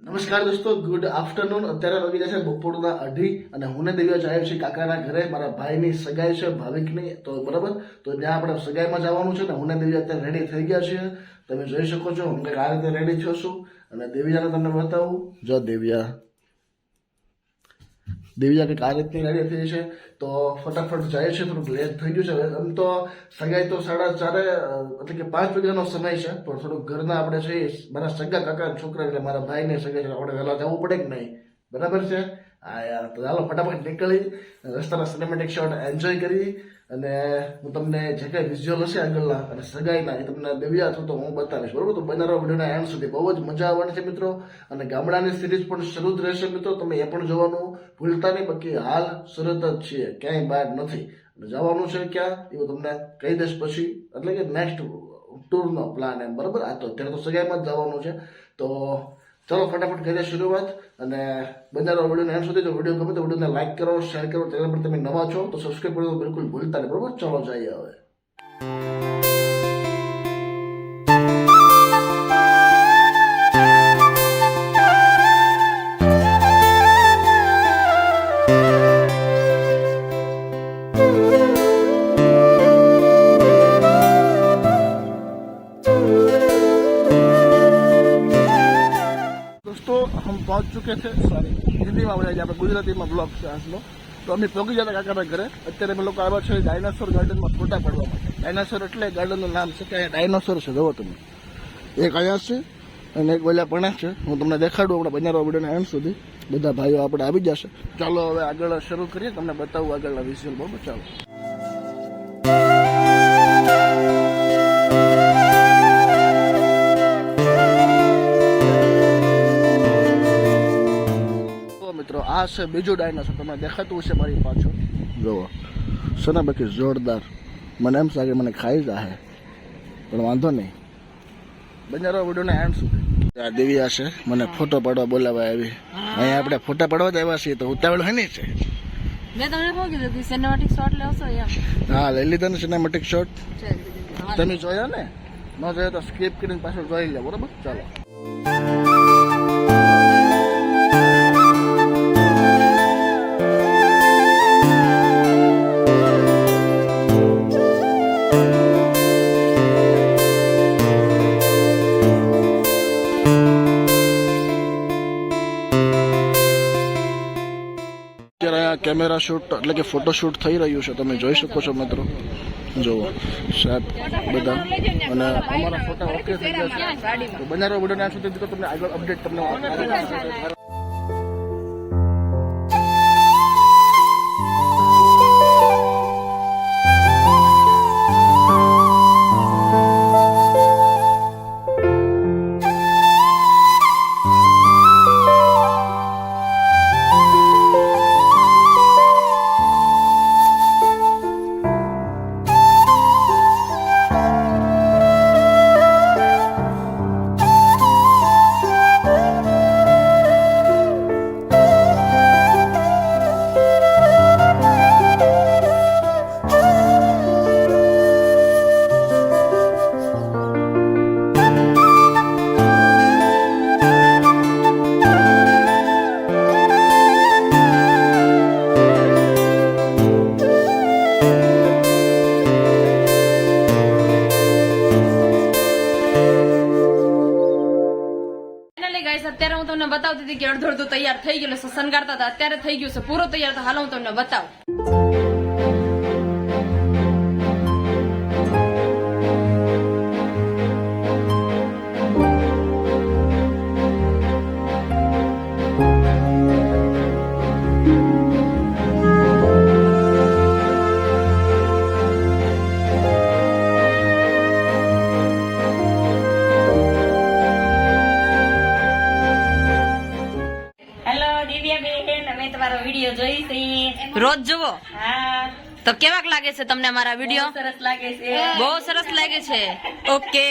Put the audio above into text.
નમસ્કાર દોસ્તો, good afternoon. અત્યારે વાગી જશે બપોરના 2:30 અને હું ને દિવ્યા આવ્યો છે કાકાના ઘરે. મારા ભાઈની સગાઈ છે, ભાવિકની. તો બરાબર, તો ત્યાં આપણે સગાઈમાં જવાનું છે ને હું ને દિવ્યા અત્યારે રેડી થઈ ગયા છીએ. તમે જોઈ શકો છો હું કંઈક આ રીતે રેડી થયો છું અને દિવ્યાને તમને બતાવું. જો દિવ્યા કંઈક આ રીતની રેડી થઈ છે. તો ફટાફટ જાય છે, થોડુંક લેટ થઈ ગયું છે. આમ તો સગાઈ તો 4:30 એટલે કે 5 વાગ્યાનો સમય છે, પણ થોડુંક ઘરના આપણે છે મારા સગા કાકા છોકરા એટલે મારા ભાઈને સગાઈ છે, આપણે વહેલા જવું પડે કે નહીં? બરાબર છે. હા યાર, તો ચાલો ફટાફટ નીકળી રસ્તાના સિનેમેટિક શોટ એન્જોય કરી અને હું તમને જે કંઈ વિઝ્યુઅલ હશે આગળના અને સગાઈના એ તમને દિવ્યા છું તો હું બતાવીશ. બરાબર, તો બનારો વિડીયોના એન્ડ સુધી. બહુ જ મજા આવવાની છે મિત્રો. અને ગામડાની સિરીઝ પણ શરૂ જ રહેશે મિત્રો, તમે એ પણ જોવાનું ભૂલતા નહીં. બાકી હાલ સુરત જ છીએ, ક્યાંય બહાર નથી. જવાનું છે ક્યાં એવું તમને કહી દઈશ પછી, એટલે કે નેક્સ્ટ ટૂરનો પ્લાન એમ. બરાબર, આ તો અત્યારે તો સગાઈમાં જ જવાનું છે. તો ચલો ફટાફટ કરીએ શરૂઆત અને બનારો વિડીયોને એન્ડ સુધી. જો વિડીયો ગમે તો વિડીયોને લાઈક કરો, શેર કરો. ચેનલ પર તમે નવા છો તો સબસ્ક્રાઈબ કરવાનું બિલકુલ ભૂલતા નહીં. બરાબર, ચલો જઈએ હવે. हम पहुंच चुके थे, सॉरी हिंदीમાં બોલાય છે, આપણે ગુજરાતીમાં બ્લોગ છે આજનો. તો અમે પહોંચી જતા કાકાના ઘરે. અત્યારે અમે લોકો આવ્યા છે ડાયનાસોર ગાર્ડનમાં ફોટા પાડવા માટે. ડાયનાસોર એટલે ગાર્ડનનું નામ છે કે અહીંયા ડાયનાસોર છે. જુઓ તમે, એક અહીંયા છે અને એક ઓલા પણ છે. હું તમને દેખાડું આપણે બનારવા વિડીયોના એન્ડ સુધી. બધા ભાઈઓ આપણે આવી જશે. ચાલો હવે આગળ શરૂ કરીએ, તમને બતાવું આગળના વિઝ્યુઅલ. બરાબર, ચાલો. મિત્રો આ છે બીજું ડાયનાસોર, તમને દેખાતું હશે મારી પાછળ. જુઓ છે ને, બાકી જોરદાર. મને એમ લાગે મને ખાઈ જાય, પણ વાંધો નહીં. બનારો વિડીયોના એન્ડ સુધી. આ દિવ્યા છે, મને ફોટો પાડવા બોલાવા આવી. અહીંયા આપણે ફોટા પાડવા જ આવ્યા છીએ, તો ઉતાવળ હે નહીં છે. મેં તમને શું કીધું સિનેમેટિક શોટ લેવશો? હા, લઈ લીધા ને સિનેમેટિક શોટ. તમે જોયા ને? ન જોયા તો સ્કીપ કરીને પાછળ જોઈ લે. બરાબર, ચાલો. કેમેરા શૂટ એટલે કે ફોટો શૂટ થઈ રહ્યું છે, તમે જોઈ શકો છો મિત્રો. જુઓ સાહેબ બધા અને અમારા ફોટા ઓકે થઈ ગયા છે. તો બનારો વિડીયો ના સુધી તમને આગળ અપડેટ તમને અત્યારે હું તમને બતાવતી હતી કે અડધો તૈયાર થઈ ગયેલો છે, શણગારતા હતા. અત્યારે થઈ ગયું છે પૂરો તૈયાર. તો હાલો હું તમને બતાવું. વિડીયો જોઈ છે રોજ જુઓ. હા, તો કેવાક લાગે છે તમને મારા વિડીયો? સરસ લાગે છે. બહુ સરસ લાગે છે. ઓકે.